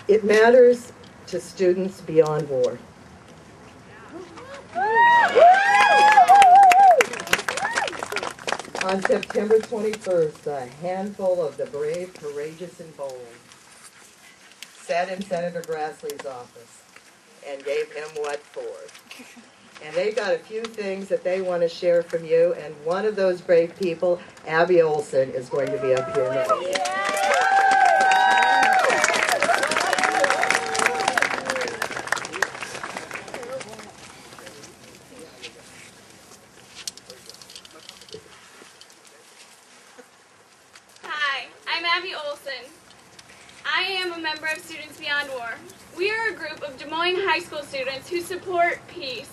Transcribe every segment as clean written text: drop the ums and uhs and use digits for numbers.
It matters to students beyond war. On September 21st, a handful of the brave, courageous, and bold sat in Senator Grassley's office and gave him what for. And they got a few things that they want to share from you, and one of those brave people, Abby Olson, is going to be up here now. Hi, I'm Abby Olson. I am a member of Students Beyond War. We are a group of Des Moines High School students who support peace.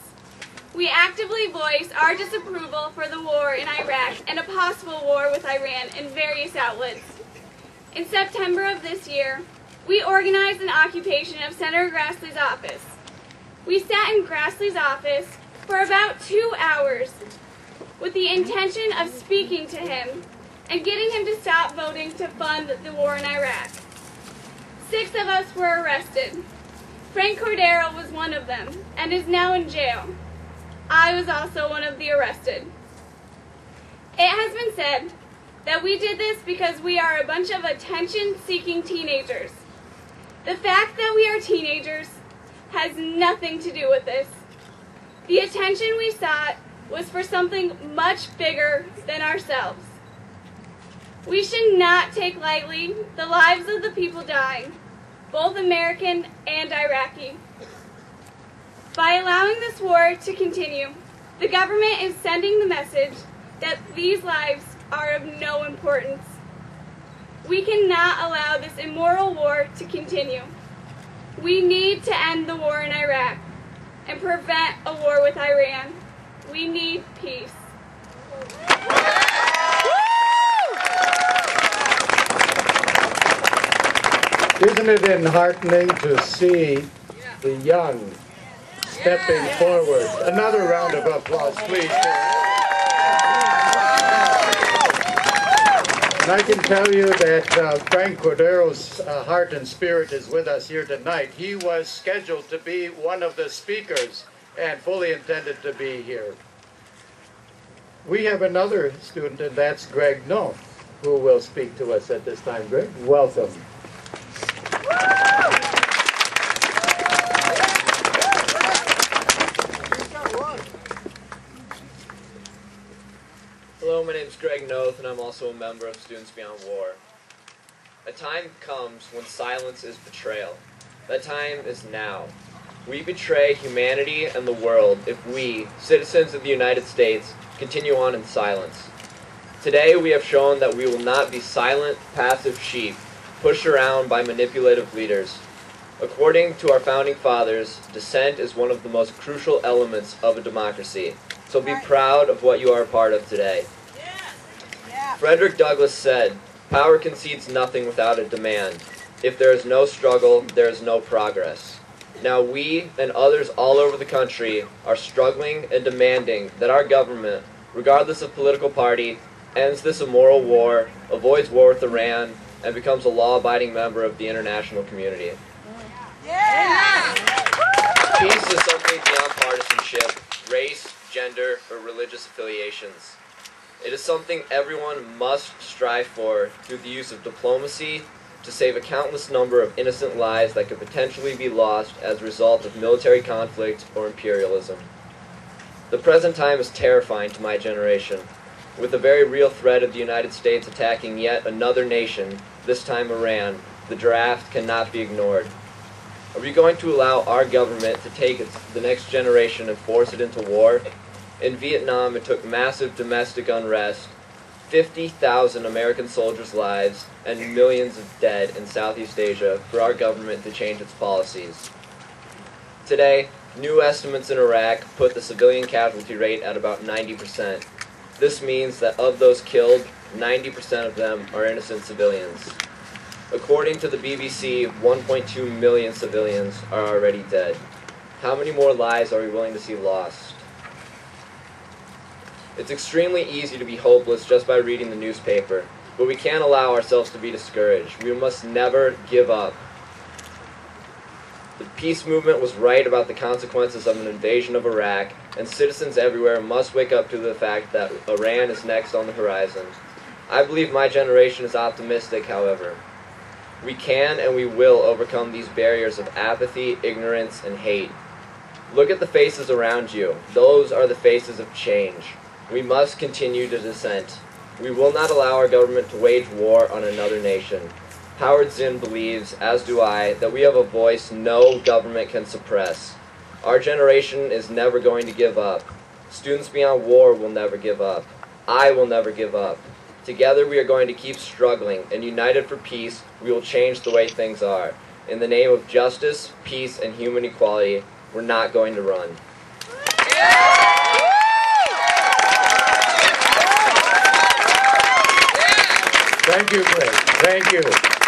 We actively voice our disapproval for the war in Iraq and a possible war with Iran in various outlets. In September of this year, we organized an occupation of Senator Grassley's office. We sat in Grassley's office for about 2 hours with the intention of speaking to him and getting him to stop voting to fund the war in Iraq. 6 of us were arrested. Frank Cordero was one of them and is now in jail. I was also one of the arrested. It has been said that we did this because we are a bunch of attention-seeking teenagers. The fact that we are teenagers has nothing to do with this. The attention we sought was for something much bigger than ourselves. We should not take lightly the lives of the people dying, both American and Iraqi. By allowing this war to continue, the government is sending the message that these lives are of no importance. We cannot allow this immoral war to continue. We need to end the war in Iraq and prevent a war with Iran. We need peace. Isn't it enheartening to see the young stepping forward? Another round of applause, please. And I can tell you that Frank Cordero's heart and spirit is with us here tonight. He was scheduled to be one of the speakers and fully intended to be here. We have another student, and that's Greg Noth, who will speak to us at this time. Greg, welcome. Hello, my name is Greg Noth, and I'm also a member of Students Beyond War. A time comes when silence is betrayal. That time is now. We betray humanity and the world if we, citizens of the United States, continue on in silence. Today we have shown that we will not be silent, passive sheep, pushed around by manipulative leaders. According to our founding fathers, dissent is one of the most crucial elements of a democracy. So be proud of what you are a part of today. Frederick Douglass said, "Power concedes nothing without a demand. If there is no struggle, there is no progress." Now we and others all over the country are struggling and demanding that our government, regardless of political party, ends this immoral war, avoids war with Iran, and becomes a law-abiding member of the international community. Peace is something beyond partisanship, race, gender, or religious affiliations. It is something everyone must strive for through the use of diplomacy to save a countless number of innocent lives that could potentially be lost as a result of military conflict or imperialism. The present time is terrifying to my generation. With the very real threat of the United States attacking yet another nation, this time Iran, the draft cannot be ignored. Are we going to allow our government to take the next generation and force it into war? In Vietnam, it took massive domestic unrest, 50,000 American soldiers' lives, and millions of dead in Southeast Asia for our government to change its policies. Today, new estimates in Iraq put the civilian casualty rate at about 90%. This means that of those killed, 90% of them are innocent civilians. According to the BBC, 1.2 million civilians are already dead. How many more lives are we willing to see lost? It's extremely easy to be hopeless just by reading the newspaper, but we can't allow ourselves to be discouraged. We must never give up. The peace movement was right about the consequences of an invasion of Iraq, and citizens everywhere must wake up to the fact that Iran is next on the horizon. I believe my generation is optimistic, however. We can and we will overcome these barriers of apathy, ignorance, and hate. Look at the faces around you. Those are the faces of change. We must continue to dissent. We will not allow our government to wage war on another nation. Howard Zinn believes, as do I, that we have a voice no government can suppress. Our generation is never going to give up. Students Beyond War will never give up. I will never give up. Together we are going to keep struggling, and united for peace, we will change the way things are. In the name of justice, peace, and human equality, we're not going to run. Thank you, Greg. Thank you.